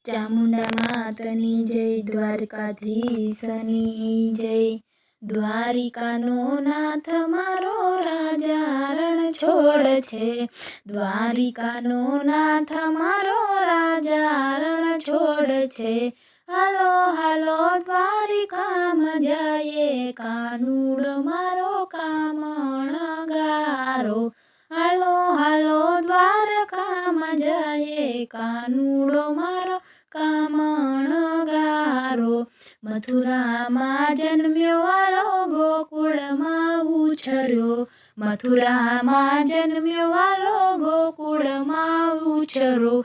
ચામુંડા માતની જય, દ્વારકાધીશની જય। દ્વારિકાનો નાથ મારો રાજા રણ છોડ છે, દ્વારિકાનો નાથ મારો રાજા રણ છોડ છે। હાલો હાલો દ્વારિકામાં જાયે, કાનુડો મારો કામણગારો। હાલો હાલો દ્વારકામાં જાયે, કાનુડો મારો કામણગારો। મથુરામાં જન્મ્યો વાલો, ગોકુળમાં ઉછર્યો, મથુરામાં જન્મ્યો વાલો, ગોકુળમાં ઉછર્યો।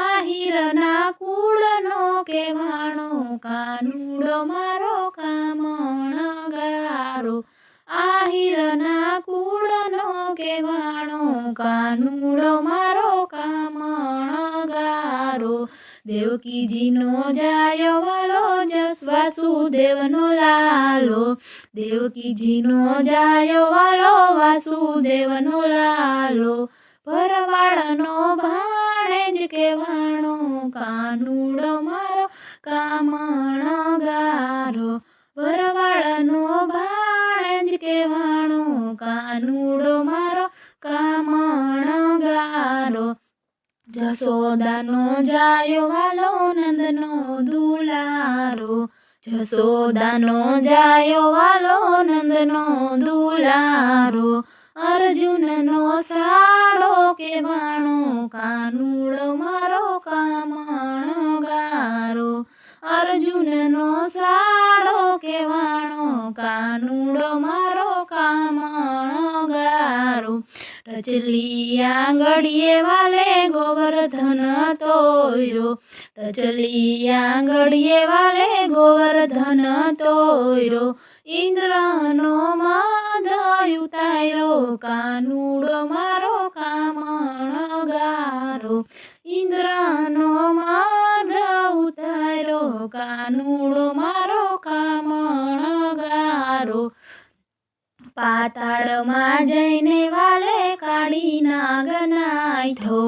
આહિરના કુળનો કહેવાણો, કાનુડો મારો કામણગારો। આહિરના કુળનો કહેવાણો, કાનુડો મારો કામણગારો। દેવકીજીનો જાયો વાલો, જસ વાસુદેવનો લાલો, દેવકીજીનો જાયો વાલો, વાસુદેવનો લાલો। ભરવાડનો ભાણેજ કહેવાણો, કાનુડો મારો કામણગારો। ભરવાડનો ભાણેજ કહેવાણો, કાનુડો મારો કામણગારો। જશોદાનો જાયો વાલો, નંદનો દુલારો, જશોદાનો જાયો વાલો, નંદનો દુલારો। અર્જુનનો સાળો કહેવાણો, કાનુડો મારો કામણગારો। અર્જુનનો સાળો કહેવાણો, કાનુડો મારો કામણગારો। ટચલી આંગળીએ વાલે ગોવર્ધન તોયરો, ટચલી આંગળીએ વાલે ગોવર્ધન તોયરો। ઇન્દ્રનો મદ ઉતાર્યો, કાનુડો મારો કામણગારો। ઇન્દ્રનો મદ ઉતાર્યો, કાનુડો મારો કામણગારો। પાતાળમાં જઈને વાલે કાળી નાગ નાથ્યો,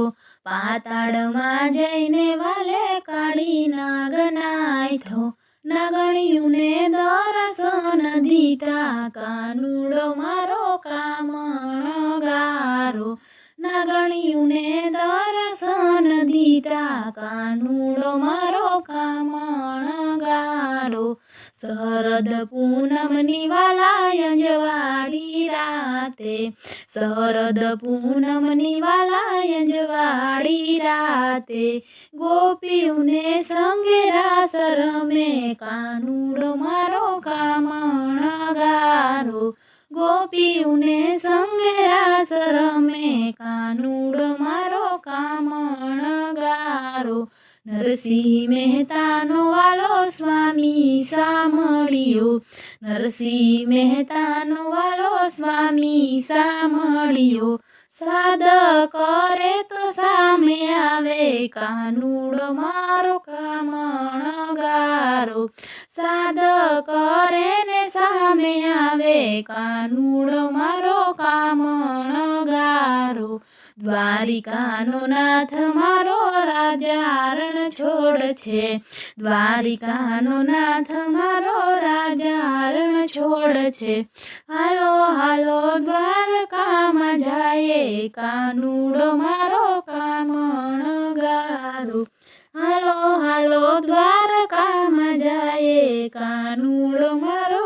પાતાળમાં જઈને વાલે કાળી નાગ નાથ્યો। નાગણિયુંને દર્શન દીધા, કાનુડો મારો કામણગારો। નાગણિયુંને દર્શન દીધા, કાનુડો મારો કામણગારો। શરદ પૂનમની વાલા અંજવાળી રાતે, શરદ પૂનમની વાલા અંજવાળી રાતે। ગોપીઓને સંગે રાસ રમે, કાનુડો મારો કામણગારો। ગોપીઓને સંગે રાસ રમે, કાનુડો મારો કામણગારો। નરસિંહ મહેતાનો વાલો સ્વામી સામળિયો, નરસિંહ મહેતાનો વાલો સ્વામી સામળિયો। શ્રાદ્ધ કરે તો સામે આવે, કાનુડો મારો કામણગારો। શ્રાદ્ધ કરે ને સામે આવે, કાનુડો મારો કામણગારો। દ્વારિકાનો નાથ મારો રાજા રણ છોડ છે, દ્વારિકાનો નાથ મારો રાજા રણ છોડ છે। હાલો હાલો દ્વારકામાં જાયે, કાનુડો મારો કામણગારો। હાલો હાલો દ્વારકામાં જાયે, કાનુડો મારો